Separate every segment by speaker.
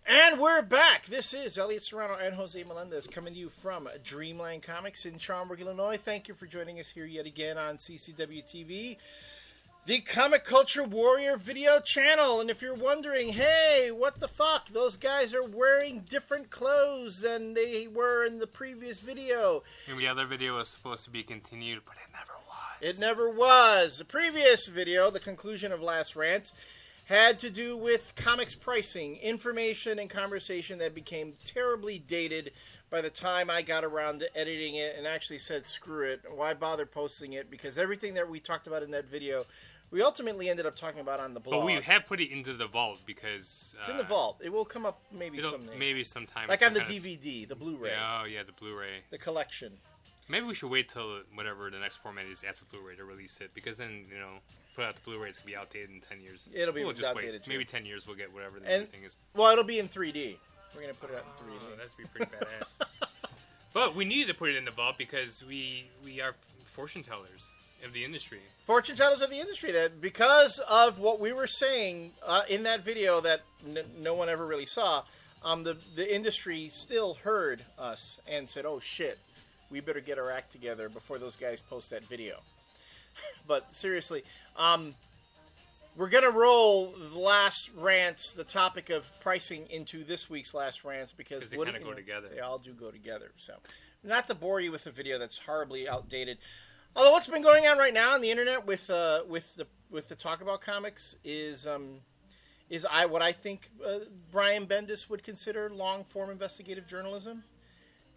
Speaker 1: And we're back. This is Elliot Serrano and Jose Melendez coming to you from Dreamland Comics in Schaumburg, Illinois. Thank you for joining us here yet again on CCW TV, the Comic Culture Warrior video channel. And if you're wondering, hey, what the fuck? Those guys are wearing different clothes than they were in the previous video.
Speaker 2: And the other video was supposed to be continued, but it never was.
Speaker 1: It never was. The previous video, the conclusion of Last Rant, had to do with comics pricing, information, and conversation that became terribly dated by the time I got around to editing it and actually said, screw it, why bother posting it? Because everything that we talked about in that video, we ultimately ended up talking about on the blog.
Speaker 2: But we have put it into the vault because...
Speaker 1: it's in the vault. It will come up maybe someday.
Speaker 2: Maybe sometime.
Speaker 1: Like on the DVD, the Blu-ray.
Speaker 2: Oh, yeah, the Blu-ray.
Speaker 1: The collection.
Speaker 2: Maybe we should wait till whatever the next format is after Blu-ray to release it, because then, put out the Blu-ray, it's going to be outdated in 10 years.
Speaker 1: It'll be
Speaker 2: just
Speaker 1: outdated,
Speaker 2: wait.
Speaker 1: too.
Speaker 2: Maybe 10 years we'll get whatever the new thing is.
Speaker 1: Well, it'll be in 3D. We're going to put it out in 3D.
Speaker 2: Oh, that's be pretty badass. But we needed to put it in the vault because we are fortune tellers of the industry.
Speaker 1: Fortune tellers of the industry. That because of what we were saying in that video that no one ever really saw, the industry still heard us and said, oh, shit. We better get our act together before those guys post that video. But seriously, we're going to roll the last rants, the topic of pricing, into this week's last rants because
Speaker 2: they kind of go together.
Speaker 1: They all do go together. So, not to bore you with a video that's horribly outdated. Although what's been going on right now on the internet with the talk about comics is what I think Brian Bendis would consider long form investigative journalism.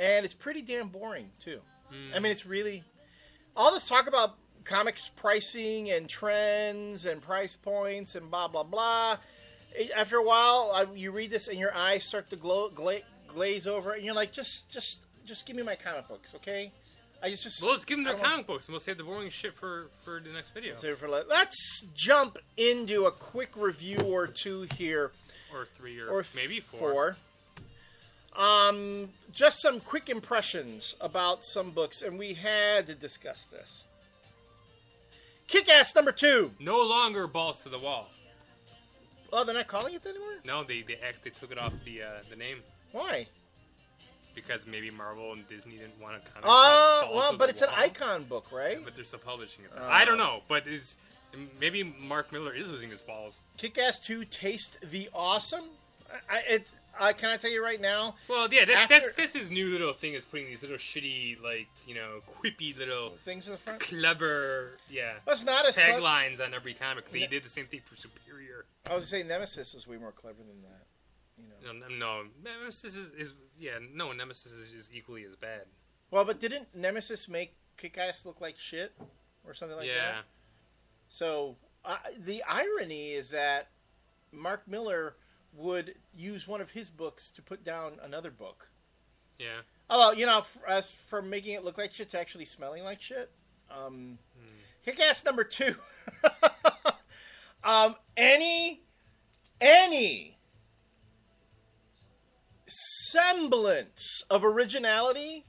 Speaker 1: And it's pretty damn boring, too. I mean, it's really... all this talk about comics pricing and trends and price points and blah, blah, blah. After a while, you read this and your eyes start to glaze over. And you're like, just give me my comic books, okay?
Speaker 2: Well, let's give them their comic books and we'll save the boring shit for the next video.
Speaker 1: Let's jump into a quick review or two here.
Speaker 2: Or three or maybe
Speaker 1: four. Just some quick impressions about some books, and we had to discuss this. Kick-Ass #2.
Speaker 2: No longer balls to the wall.
Speaker 1: Oh, they're not calling it that anymore?
Speaker 2: No, they took it off the name.
Speaker 1: Why?
Speaker 2: Because maybe Marvel and Disney didn't want to kind
Speaker 1: of but it's an Icon book, right?
Speaker 2: Yeah, but they're still publishing it. I don't know, but maybe Mark Miller is losing his balls.
Speaker 1: Kick-Ass 2, Taste the Awesome? Can I tell you right now?
Speaker 2: Well, yeah, that's his new little thing, is putting these little shitty, quippy little
Speaker 1: things in the front,
Speaker 2: clever,
Speaker 1: That's not as
Speaker 2: taglines on every comic. They did the same thing for Superior.
Speaker 1: I was saying Nemesis was way more clever than that.
Speaker 2: No, Nemesis is Nemesis is equally as bad.
Speaker 1: Well, but didn't Nemesis make Kick-Ass look like shit or something like that?
Speaker 2: Yeah.
Speaker 1: So the irony is that Mark Miller would use one of his books to put down another book. Yeah. Although, as for making it look like shit to actually smelling like shit. Kick-Ass #2. Any semblance of originality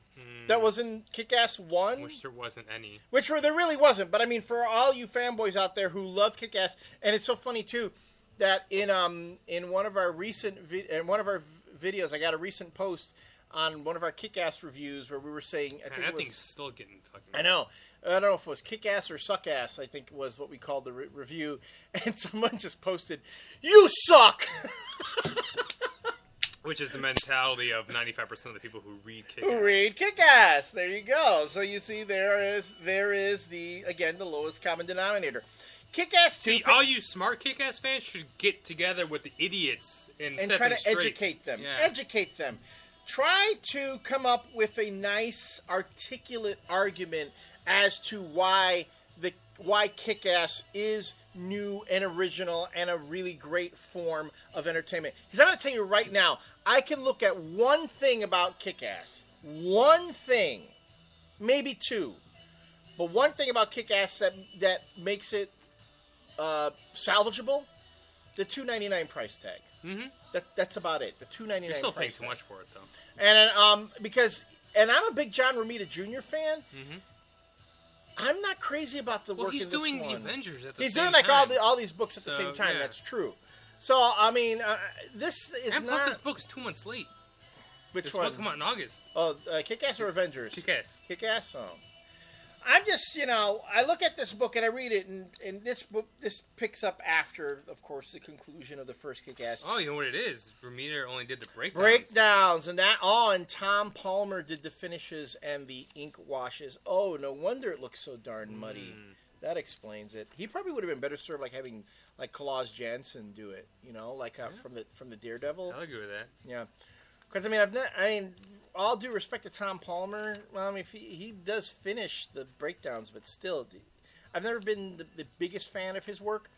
Speaker 1: that was in Kick-Ass 1.
Speaker 2: Which there wasn't any.
Speaker 1: There really wasn't. But I mean, for all you fanboys out there who love Kick-Ass, and it's so funny too, that in one of our videos, I got a recent post on one of our Kick-Ass reviews where we were saying,
Speaker 2: that thing's still getting fucking...
Speaker 1: I know. I don't know if it was Kick-Ass or Suck-Ass, I think was what we called the review. And someone just posted, "You suck!"
Speaker 2: Which is the mentality of 95% of the people who read Kick-Ass.
Speaker 1: Who read Kick-Ass. There you go. So you see, there is the lowest common denominator. Kick-Ass 2...
Speaker 2: See, all you smart Kick-Ass fans should get together with the idiots and set
Speaker 1: try
Speaker 2: them
Speaker 1: to
Speaker 2: straight.
Speaker 1: educate them.
Speaker 2: Yeah.
Speaker 1: Educate them. Try to come up with a nice, articulate argument as to why Kick-Ass is new and original and a really great form of entertainment. Because I'm going to tell you right now, I can look at one thing about Kick-Ass. One thing. Maybe two. But one thing about Kick-Ass that makes it salvageable, the $2.99 price tag. Mm-hmm. That's about it. The $2.99.
Speaker 2: You're still paying too much for it, though.
Speaker 1: And I'm a big John Romita Jr. fan. Mm-hmm. I'm not crazy about the work in this one.
Speaker 2: He's doing the Avengers at the
Speaker 1: He's
Speaker 2: same
Speaker 1: doing
Speaker 2: time.
Speaker 1: all these books at the same time.
Speaker 2: Yeah.
Speaker 1: That's true. So I mean, this is
Speaker 2: And
Speaker 1: not.
Speaker 2: plus, this book is 2 months late.
Speaker 1: Which
Speaker 2: It's
Speaker 1: one?
Speaker 2: supposed to come out in August.
Speaker 1: Oh, Kick-Ass or Avengers?
Speaker 2: Kick-Ass.
Speaker 1: Kick-Ass. Oh. I'm just, I look at this book and I read it, and this picks up after, of course, the conclusion of the first Kick-Ass.
Speaker 2: Oh, you know what it is? Romita only did the breakdowns.
Speaker 1: And Tom Palmer did the finishes and the ink washes. Oh, no wonder it looks so darn muddy. That explains it. He probably would have been better served having Klaus Janson do it, from the Daredevil.
Speaker 2: I'll agree with that.
Speaker 1: Yeah. Because all due respect to Tom Palmer, he does finish the breakdowns, but still, I've never been the biggest fan of his work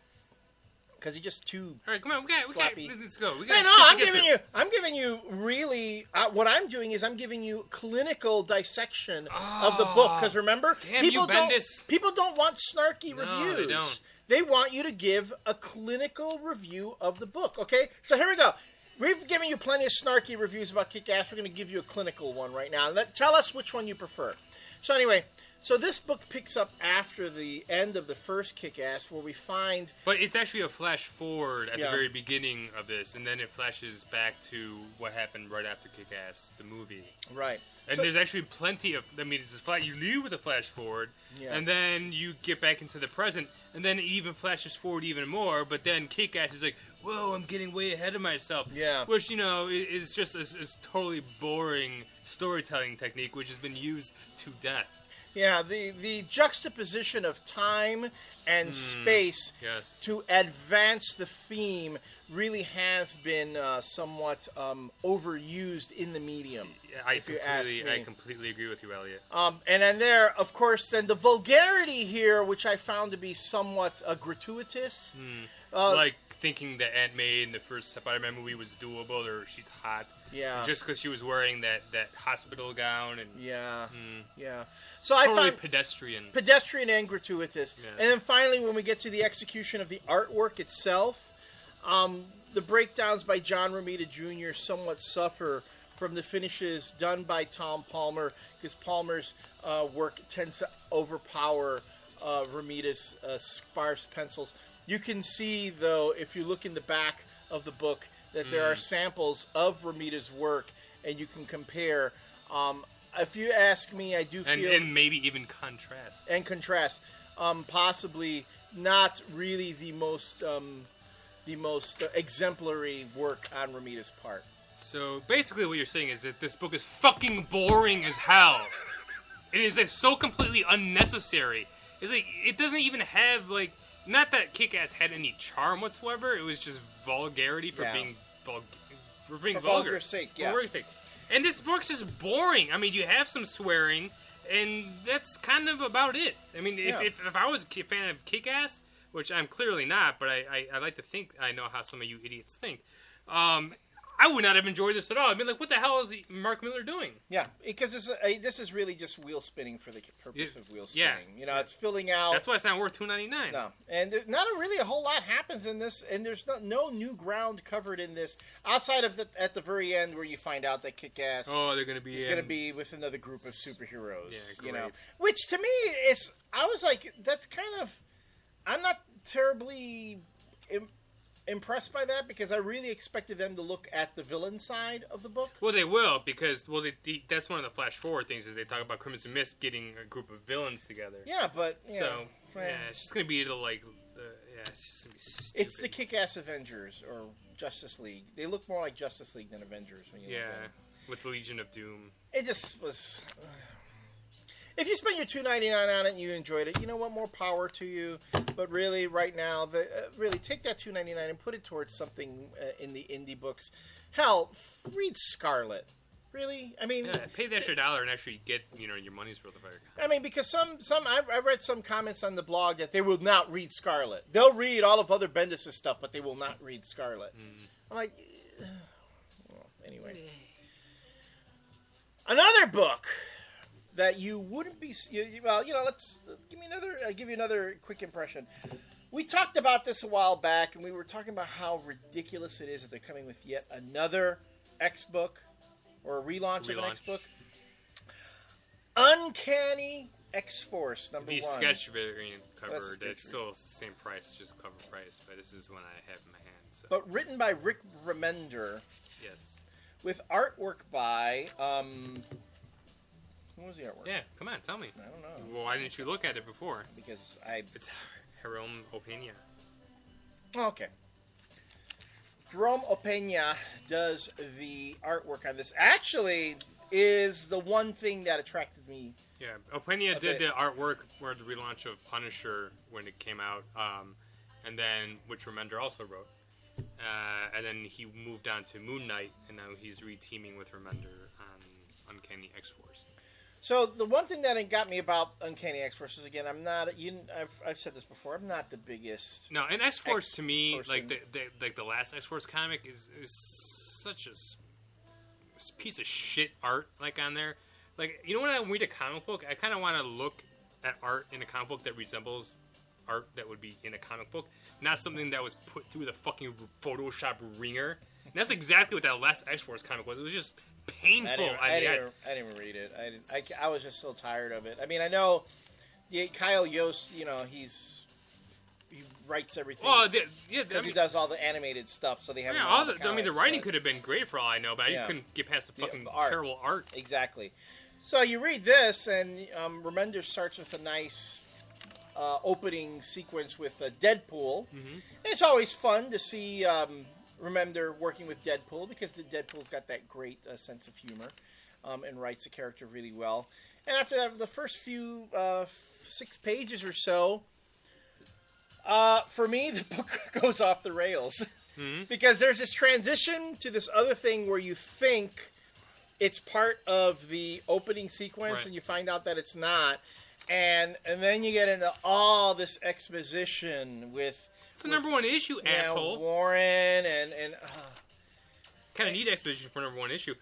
Speaker 1: because he's just too.
Speaker 2: All right, come on, let's go.
Speaker 1: I'm giving you really. What I'm doing is I'm giving you clinical dissection of the book. Because remember, people don't want snarky reviews.
Speaker 2: They don't.
Speaker 1: They want you to give a clinical review of the book. Okay, so here we go. We've given you plenty of snarky reviews about Kick-Ass. We're going to give you a clinical one right now. Tell us which one you prefer. So anyway, this book picks up after the end of the first Kick-Ass, where we find...
Speaker 2: But it's actually a flash forward at the very beginning of this, and then it flashes back to what happened right after Kick-Ass, the movie.
Speaker 1: Right.
Speaker 2: And there's actually plenty of... it's you leave with a flash forward, and then you get back into the present, and then it even flashes forward even more, but then Kick-Ass is like, whoa, I'm getting way ahead of myself.
Speaker 1: Yeah.
Speaker 2: Which, is just a totally boring storytelling technique, which has been used to death.
Speaker 1: Yeah, the juxtaposition of time and space to advance the theme really has been somewhat overused in the medium.
Speaker 2: I completely agree with you, Elliot.
Speaker 1: And then there, of course, then the vulgarity here, which I found to be somewhat gratuitous.
Speaker 2: Like thinking that Aunt May in the first Spider-Man movie was doable, or she's hot.
Speaker 1: Yeah.
Speaker 2: Just because she was wearing that hospital gown. And
Speaker 1: yeah.
Speaker 2: So totally I found
Speaker 1: pedestrian and gratuitous. Yeah. And then finally, when we get to the execution of the artwork itself, the breakdowns by John Romita Jr. somewhat suffer from the finishes done by Tom Palmer, because Palmer's work tends to overpower Romita's sparse pencils. You can see, though, if you look in the back of the book, that there are samples of Romita's work, and you can compare. If you ask me, I do feel...
Speaker 2: And maybe even contrast.
Speaker 1: And contrast. Possibly not really the most exemplary work on Romita's part.
Speaker 2: So, basically what you're saying is that this book is fucking boring as hell. It is so completely unnecessary. It's it doesn't even have, not that Kick-Ass had any charm whatsoever. It was just vulgarity for being vulgar. For
Speaker 1: vulgar's sake,
Speaker 2: For vulgar's sake. And this book's just boring. You have some swearing, and that's kind of about it. If I was a fan of Kick-Ass, which I'm clearly not, but I like to think I know how some of you idiots think, I would not have enjoyed this at all. What the hell is Mark Miller doing?
Speaker 1: Yeah, because this is really just wheel spinning for the purpose of wheel spinning. It's filling out.
Speaker 2: That's why it's not worth $2.99.
Speaker 1: No, and not really a whole lot happens in this, and there's no new ground covered in this outside of at the very end where you find out that Kick-Ass.
Speaker 2: Oh, they're going to be
Speaker 1: with another group of superheroes.
Speaker 2: Yeah, great.
Speaker 1: Which to me is, I was like, that's kind of, I'm not terribly impressed by that, because I really expected them to look at the villain side of the book.
Speaker 2: Well, they will, because that's one of the flash forward things, is they talk about Crimson Mist getting a group of villains together.
Speaker 1: Yeah, but
Speaker 2: it's just gonna be it's just gonna be stupid.
Speaker 1: It's the Kick-Ass Avengers or Justice League. They look more like Justice League than Avengers when you look at them.
Speaker 2: With Legion of Doom.
Speaker 1: It just was. If you spent your $2.99 on it and you enjoyed it, you know what? More power to you. But really, right now, really take that $2.99 and put it towards something in the indie books. Hell, read Scarlet. Really?
Speaker 2: Pay the extra $1 and actually get your money's worth of it.
Speaker 1: Because some I've read some comments on the blog that they will not read Scarlet. They'll read all of other Bendis' stuff, but they will not read Scarlet. I'm like, well, anyway. Another book that you wouldn't be... let's give you another quick impression. We talked about this a while back, and we were talking about how ridiculous it is that they're coming with yet another X-book, or a relaunch of an X-book. Uncanny X-Force, number 1.
Speaker 2: The sketch variant cover, that's still the same price, just cover price, but this is one I have in my hands. So.
Speaker 1: But written by Rick Remender.
Speaker 2: Yes.
Speaker 1: With artwork by, what was the artwork?
Speaker 2: Yeah, come on, tell me.
Speaker 1: I don't know.
Speaker 2: Well, why didn't you look at it before?
Speaker 1: Because
Speaker 2: It's Jerome Opeña.
Speaker 1: Oh, okay. Jerome Opeña does the artwork on this. Actually, is the one thing that attracted me.
Speaker 2: Yeah, Opeña did the artwork for the relaunch of Punisher when it came out, and then which Remender also wrote. And then he moved on to Moon Knight, and now he's re-teaming with Remender on Uncanny X-Force.
Speaker 1: So the one thing that got me about Uncanny X-Force is, again, I'm not. I've said this before. I'm not the biggest.
Speaker 2: No, and X-Force to me,
Speaker 1: person.
Speaker 2: like the last X-Force comic is such a piece of shit art on there. Like, you know, when I read a comic book, I kind of want to look at art in a comic book that resembles art that would be in a comic book, not something that was put through the fucking Photoshop ringer. And that's exactly what that last X-Force comic was. It was just painful.
Speaker 1: I didn't even read it. I was just so tired of it. I mean, I know Kyle Yost, you know, he writes everything.
Speaker 2: Well,
Speaker 1: because he does all the animated stuff, so they have.
Speaker 2: Yeah, the writing could have been great for all I know, but I couldn't get past the fucking terrible art.
Speaker 1: Exactly. So you read this, and Remender starts with a nice opening sequence with Deadpool. Mm-hmm. It's always fun to see Remender working with Deadpool, because Deadpool's got that great sense of humor and writes the character really well. And after that, the first few 6 pages or so, for me, the book goes off the rails. Mm-hmm. Because there's this transition to this other thing where you think it's part of the opening sequence, right, and you find out that it's not. And then you get into all this exposition with...
Speaker 2: It's the #1 issue, asshole.
Speaker 1: Warren and
Speaker 2: kind of need exposition for #1 issue.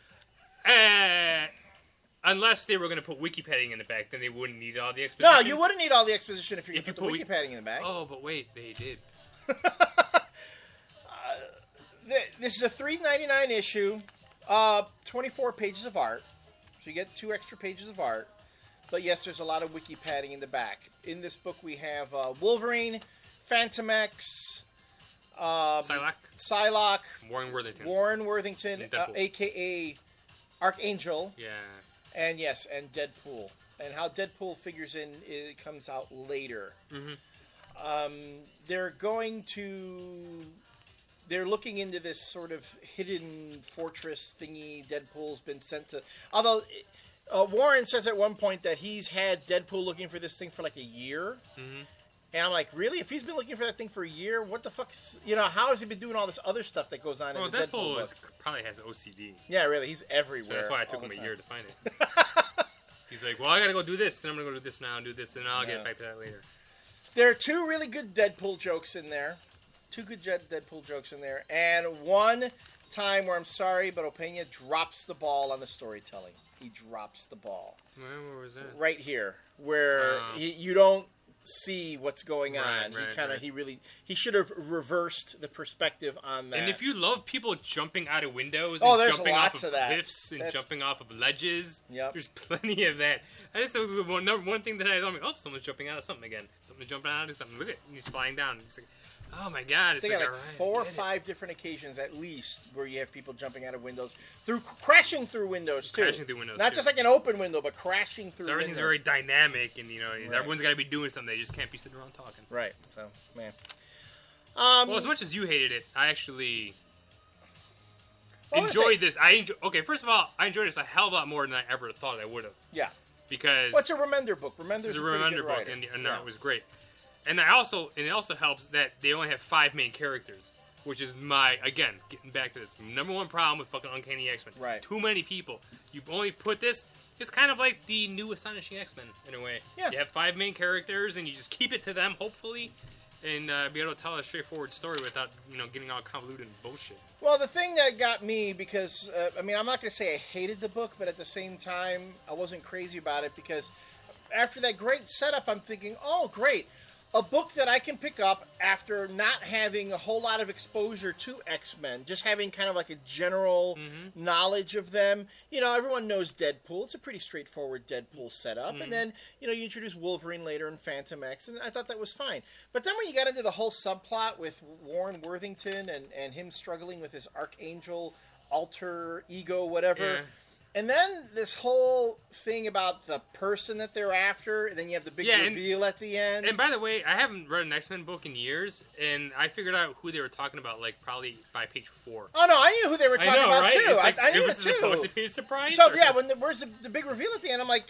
Speaker 2: Unless they were going to put wiki padding in the back, then they wouldn't need all the exposition.
Speaker 1: No, you wouldn't need all the exposition if you put the wiki padding in the back.
Speaker 2: Oh, but wait, they did.
Speaker 1: This is a $3.99 issue, 24 pages of art, so you get 2 extra pages of art. But yes, there's a lot of wiki padding in the back. In this book, we have Wolverine, Phantom X, Psylocke, Warren Worthington, a.k.a. Archangel.
Speaker 2: Yeah.
Speaker 1: And yes, and Deadpool. And how Deadpool figures in, it comes out later. Mm-hmm. They're looking into this sort of hidden fortress thingy Deadpool's been sent to. Although Warren says at one point that he's had Deadpool looking for this thing for like a year. Mm-hmm. And I'm like, really? If he's been looking for that thing for a year, what the fuck? How has he been doing all this other stuff that goes on in the Deadpool books?
Speaker 2: Probably has OCD.
Speaker 1: Yeah, really. He's everywhere.
Speaker 2: So that's why it took him a year to find it. He's like, well, I gotta go do this, and I'm gonna go do this now and do this, and I'll get back to that later.
Speaker 1: There are 2 really good Deadpool jokes in there. 2 good Deadpool jokes in there. And one time where I'm sorry, but Opeña drops the ball on the storytelling. He drops the ball.
Speaker 2: Where was that?
Speaker 1: Right here, where you don't see what's going on. He should have reversed the perspective on that.
Speaker 2: And if you love people jumping out of windows
Speaker 1: and
Speaker 2: jumping off of
Speaker 1: cliffs
Speaker 2: and jumping off of ledges,
Speaker 1: yep,
Speaker 2: there's plenty of that. And it's one thing that I thought, oh, someone's jumping out of something again. Someone's jumping out of something. Look at it. He's flying down. He's like, oh my god. It's
Speaker 1: like 4 or 5 different occasions at least where you have people jumping out of windows, crashing through windows too. Not just like an open window, but crashing through.
Speaker 2: So everything's very dynamic, and everyone's got to be doing something. They just can't be sitting around talking.
Speaker 1: Right. So man.
Speaker 2: Well, as much as you hated it, I actually enjoyed this. Okay, first of all, I enjoyed this a hell of a lot more than I ever thought I would have.
Speaker 1: Yeah.
Speaker 2: Because
Speaker 1: it's a Remender book. Remender's
Speaker 2: a Remender book, and it was great. And it also helps that they only have 5 main characters, which is again, getting back to this, #1 problem with fucking Uncanny X-Men.
Speaker 1: Right.
Speaker 2: Too many people. You only put this, it's kind of like the new Astonishing X-Men, in a way.
Speaker 1: Yeah.
Speaker 2: You have 5 main characters, and you just keep it to them, hopefully, and be able to tell a straightforward story without, getting all convoluted and bullshit.
Speaker 1: Well, the thing that got me, because, I'm not going to say I hated the book, but at the same time, I wasn't crazy about it, because after that great setup, I'm thinking, oh, great. a book that I can pick up after not having a whole lot of exposure to X-Men, just having kind of like a general knowledge of them. You know, everyone knows Deadpool. It's a pretty straightforward Deadpool setup. And then, you know, you introduce Wolverine later in Phantom X, and I thought that was fine. But then when you got into the whole subplot with Warren Worthington and him struggling with his Archangel alter ego, whatever...
Speaker 2: Yeah.
Speaker 1: And then this whole thing about the person that they're after, and then you have the big reveal at the end.
Speaker 2: And by the way, I haven't read an X-Men book in years, and I figured out who they were talking about, like, probably by page 4.
Speaker 1: Oh, no, I knew who they were talking about,
Speaker 2: right?
Speaker 1: too.
Speaker 2: Like,
Speaker 1: I knew
Speaker 2: it
Speaker 1: it,
Speaker 2: was
Speaker 1: too.
Speaker 2: supposed to be a surprise?
Speaker 1: So, yeah, where's the big reveal at the end? I'm like,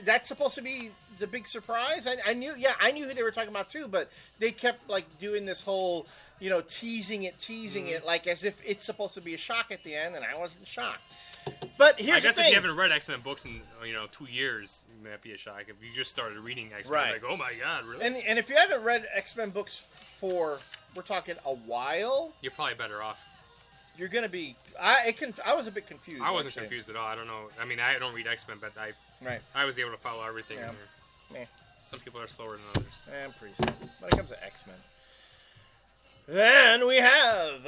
Speaker 1: that's supposed to be the big surprise? I knew who they were talking about, too, but they kept, like, doing this whole, you know, teasing it, like, as if it's supposed to be a shock at the end, and I wasn't shocked. But here's the thing.
Speaker 2: I guess if you haven't read X-Men books in 2 years, it might be a shock. If you just started reading X-Men, like, oh my god, really?
Speaker 1: And if you haven't read X-Men books for, we're talking a while,
Speaker 2: you're probably better off.
Speaker 1: You're gonna be. I was a bit confused.
Speaker 2: I wasn't confused at all. I don't know. I mean, I don't read X-Men, but I was able to follow everything in there. Some people are slower than others.
Speaker 1: I'm pretty slow when it comes to X-Men. Then we have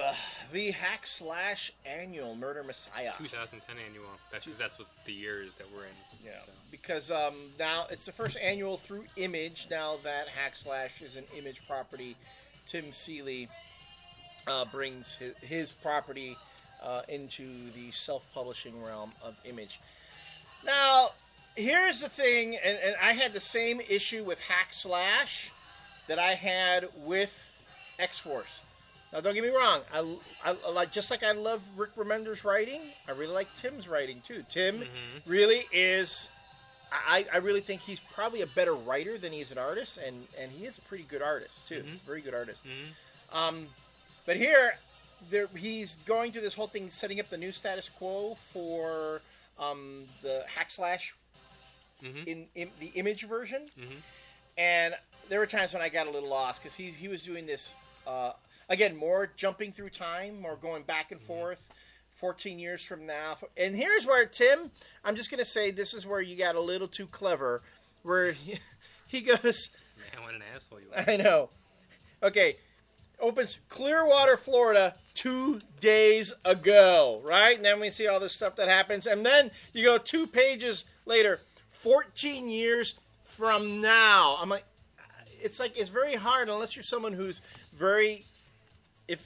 Speaker 1: the Hack Slash Annual Murder Messiah.
Speaker 2: 2010 annual. That's what the year is that we're in.
Speaker 1: Yeah, so. Because now it's the first annual through Image. Now that Hack Slash is an Image property, Tim Seeley brings his property into the self-publishing realm of Image. Now, here's the thing, and I had the same issue with Hack Slash that I had with X-Force. Now, don't get me wrong. I like, just like I love Rick Remender's writing, I really like Tim's writing too. Tim really is. I really think he's probably a better writer than he is an artist, and he is a pretty good artist too. Very good artist. But here, he's going through this whole thing, setting up the new status quo for the Hack Slash in the Image version, and there were times when I got a little lost because he was doing this. Again, more jumping through time, more going back and forth, 14 years from now. And here's where, Tim, I'm just going to say this is where you got a little too clever, where he goes...
Speaker 2: Man, what an asshole you are.
Speaker 1: I know. Okay, opens Clearwater, Florida, 2 days ago, right? And then we see all this stuff that happens. And then you go 2 pages later, 14 years from now. I'm like... It's very hard unless you're someone who's very, if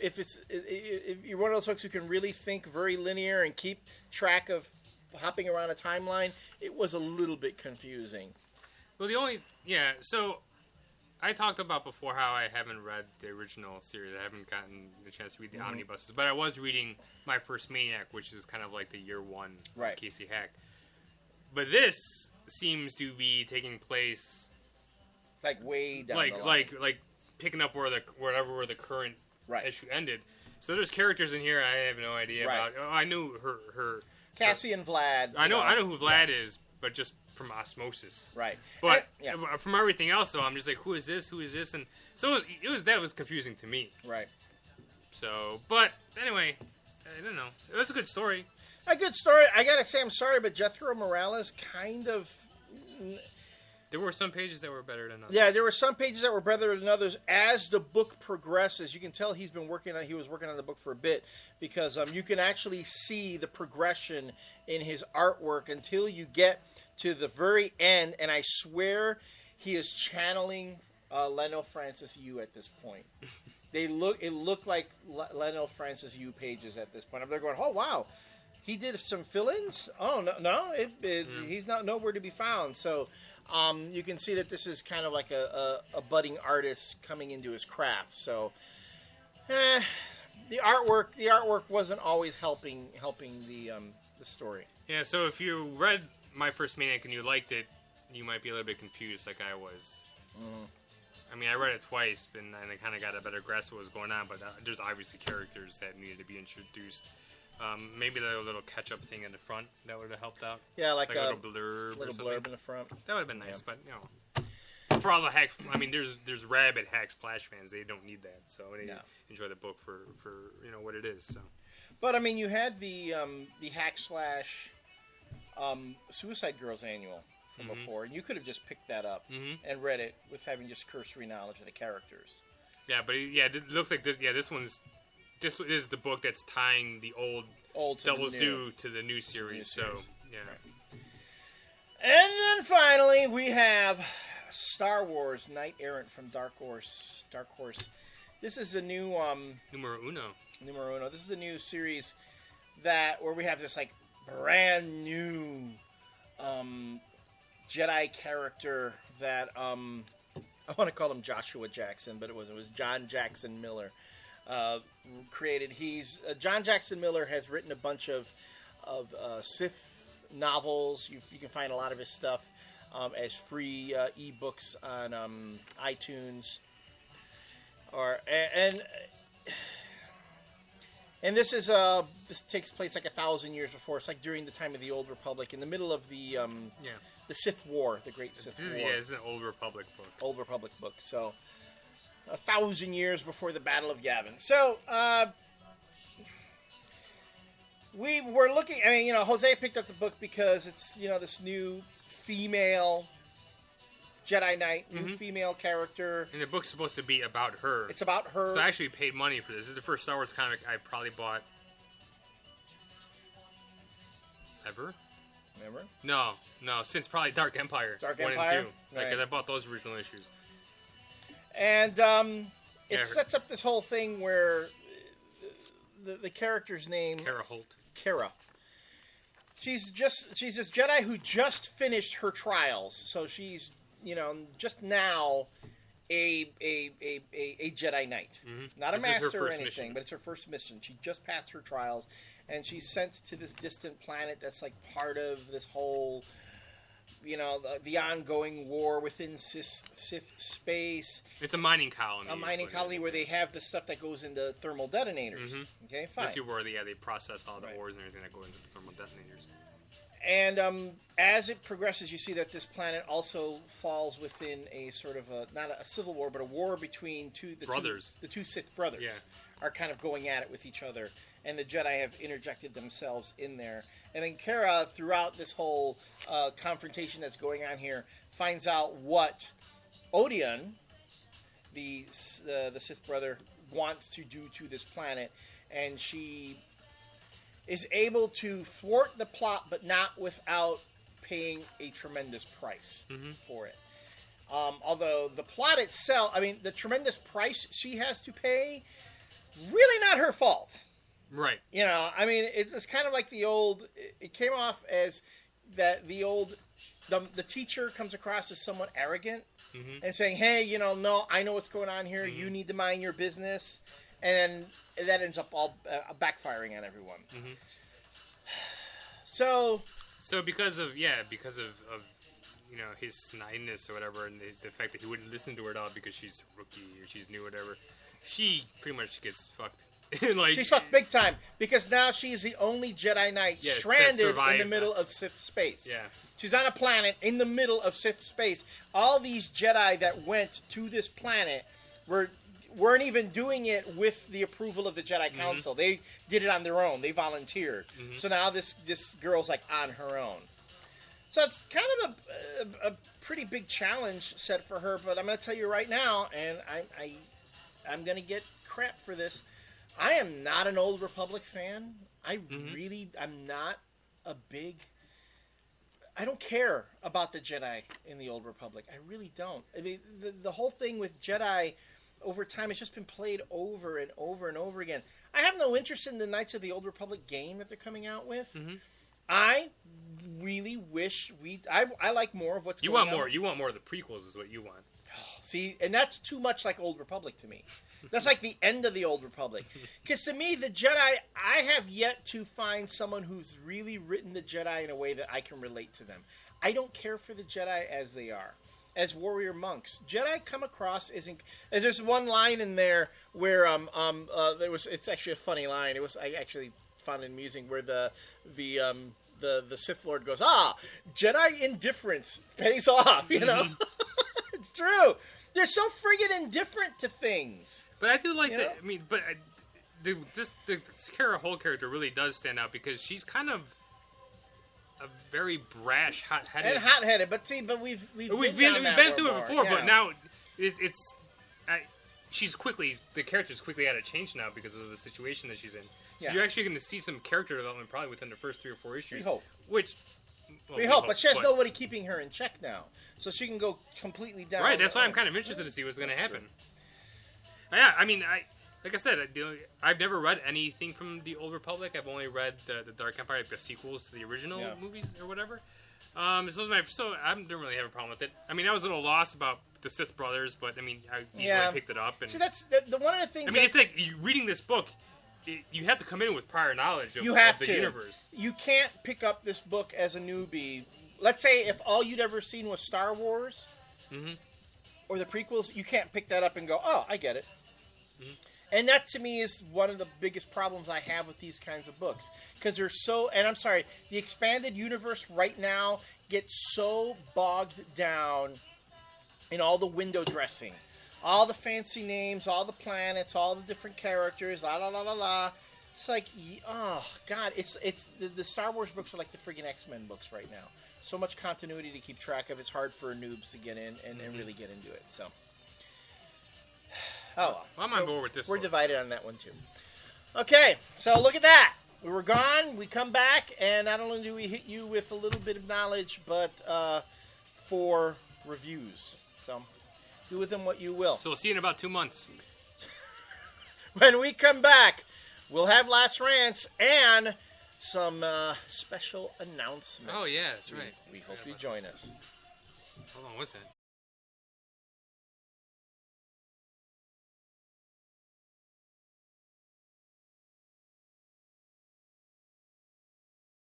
Speaker 1: you're one of those folks who can really think very linear and keep track of hopping around a timeline. It was a little bit confusing.
Speaker 2: Well, so I talked about before how I haven't read the original series. I haven't gotten the chance to read the omnibuses, but I was reading My First Maniac, which is kind of like the year one of Casey Hack. But this seems to be taking place.
Speaker 1: Like way down the line.
Speaker 2: Like picking up where the current issue ended. So there's characters in here I have no idea about. Oh, I knew her
Speaker 1: Cassie and Vlad.
Speaker 2: I know who Vlad is, but just from osmosis.
Speaker 1: Right.
Speaker 2: But from everything else, though, I'm just like, who is this? Who is this? And so that was confusing to me.
Speaker 1: Right.
Speaker 2: So, but anyway, I don't know. It was a good story.
Speaker 1: A good story. I gotta say, I'm sorry, but Jethro Morales kind of.
Speaker 2: There were some pages that were better than others.
Speaker 1: Yeah, there were some pages that were better than others. As the book progresses, you can tell he was working on the book for a bit because you can actually see the progression in his artwork until you get to the very end. And I swear he is channeling Lionel Francis Yu at this point. It looked like Lionel Francis Yu pages at this point. I'm there going, oh wow, he did some fill-ins. Oh no, he's not nowhere to be found. So. You can see that this is kind of like a budding artist coming into his craft. So, the artwork wasn't always helping the story.
Speaker 2: Yeah. So if you read My First Maniac and you liked it, you might be a little bit confused, like I was. I mean, I read it twice, and I kind of got a better grasp of what was going on. But there's obviously characters that needed to be introduced. Maybe the little catch-up thing in the front that would have helped out.
Speaker 1: Yeah, like a
Speaker 2: little blurb
Speaker 1: in the front.
Speaker 2: That would have been nice, but for all the hack, I mean, there's rabid Hack Slash fans. They don't need that, so they enjoy the book for what it is. So,
Speaker 1: but I mean, you had the Hack Slash Suicide Girls annual from before, and you could have just picked that up and read it with having just cursory knowledge of the characters.
Speaker 2: Yeah, but it looks like this. Yeah, this is the book that's tying the old Devil's Due to the new series. So yeah. Right.
Speaker 1: And then finally we have Star Wars Knight Errant from Dark Horse. This is a new
Speaker 2: Numero uno.
Speaker 1: This is a new series where we have this like brand new Jedi character that I want to call him Joshua Jackson, but it was John Jackson Miller created. John Jackson Miller has written a bunch of Sith novels. You can find a lot of his stuff as free ebooks on iTunes. And this takes place like 1,000 years before. It's like during the time of the Old Republic, in the middle of the Sith War, the Great Sith War.
Speaker 2: Yeah, it's an Old Republic book.
Speaker 1: Old Republic book. So 1,000 years before the Battle of Yavin. So we were looking. I mean, Jose picked up the book because it's this new female Jedi Knight, new female character.
Speaker 2: And the book's supposed to be about her.
Speaker 1: It's about her.
Speaker 2: So I actually paid money for this. This is the first Star Wars comic I probably bought ever.
Speaker 1: Remember?
Speaker 2: No, since probably Dark Empire. 1 and 2.
Speaker 1: Right.
Speaker 2: Because I bought those original issues.
Speaker 1: And it sets up this whole thing where the character's name... Kara. She's this Jedi who just finished her trials. So she's... just now a Jedi Knight. Not a master or anything, but it's her first mission. She just passed her trials, and she's sent to this distant planet that's like part of this whole, the ongoing war within Sith space.
Speaker 2: It's a mining colony.
Speaker 1: A mining colony where they have the stuff that goes into thermal detonators. Okay, fine.
Speaker 2: This is where they process all the ores and everything that go into the thermal detonators.
Speaker 1: And as it progresses, you see that this planet also falls within a sort of not a civil war, but a war between the two Sith brothers are kind of going at it with each other. And the Jedi have interjected themselves in there. And then Kara, throughout this whole confrontation that's going on here, finds out what Odeon, the Sith brother, wants to do to this planet. And she is able to thwart the plot, but not without paying a tremendous price for it. Although the plot itself, the tremendous price she has to pay, really not her fault.
Speaker 2: Right.
Speaker 1: It's kind of like the old, it came off as that the teacher comes across as somewhat arrogant and saying, hey, no, I know what's going on here. You need to mind your business. And that ends up all backfiring on everyone. So
Speaker 2: because of his snidiness or whatever, and the fact that he wouldn't listen to her at all because she's a rookie or she's new or whatever, she pretty much gets fucked.
Speaker 1: She's fucked big time because now she's the only Jedi Knight stranded in the middle of Sith space.
Speaker 2: Yeah.
Speaker 1: She's on a planet in the middle of Sith space. All these Jedi that went to this planet weren't even doing it with the approval of the Jedi Council. They did it on their own. They volunteered. So now this girl's like on her own. So it's kind of a pretty big challenge set for her. But I'm going to tell you right now, and I'm going to get crap for this. I am not an Old Republic fan. I'm not a big... I don't care about the Jedi in the Old Republic. I really don't. The whole thing with Jedi... over time, it's just been played over and over and over again. I have no interest in the Knights of the Old Republic game that they're coming out with. I really wish I like more of what's going on.
Speaker 2: You want more of the prequels is what you want.
Speaker 1: See, and that's too much like Old Republic to me. That's like the end of the Old Republic. Because to me, the Jedi, I have yet to find someone who's really written the Jedi in a way that I can relate to them. I don't care for the Jedi as they are. As warrior monks, Jedi come across as there's one line in there where it's actually a funny line. I actually found it amusing where the Sith Lord goes, Jedi indifference pays off, It's true. They're so friggin' indifferent to things.
Speaker 2: But I do like that. The Kara whole character really does stand out because she's kind of a very brash, hot-headed.
Speaker 1: And hot-headed, but we've been through
Speaker 2: it before,
Speaker 1: yeah.
Speaker 2: but now the character's quickly out of change now because of the situation that she's in. So you're actually going to see some character development probably within the first 3 or 4 issues.
Speaker 1: We hope.
Speaker 2: We
Speaker 1: hope, but she has nobody keeping her in check now, so she can go completely down.
Speaker 2: Right, that's why I'm kind of interested to see what's going to happen. Yeah, I mean, like I said, I've never read anything from the Old Republic. I've only read the Dark Empire, like the sequels to the original movies or whatever. So I don't really have a problem with it. I mean, I was a little lost about the Sith brothers, but I mean, I usually picked it up. And
Speaker 1: see, that's the one of the things.
Speaker 2: I mean, it's like reading this book. You have to come in with prior knowledge of the universe.
Speaker 1: You can't pick up this book as a newbie. Let's say if all you'd ever seen was Star Wars or the prequels, you can't pick that up and go, "Oh, I get it." And that, to me, is one of the biggest problems I have with these kinds of books. Because they're so... And I'm sorry, the expanded universe right now gets so bogged down in all the window dressing. All the fancy names, all the planets, all the different characters, la la la la la. It's like, oh, God. It's the Star Wars books are like the friggin' X-Men books right now. So much continuity to keep track of. It's hard for noobs to get in and really get into it, so... Oh,
Speaker 2: well, I'm on board with this.
Speaker 1: We're divided on that one too. Okay, so look at that. We were gone. We come back, and not only do we hit you with a little bit of knowledge, but 4 reviews. So do with them what you will.
Speaker 2: So we'll see you in about 2 months.
Speaker 1: When we come back, we'll have last rants and some special announcements.
Speaker 2: Oh yeah, that's right.
Speaker 1: We hope you join us.
Speaker 2: Hold on, what's that?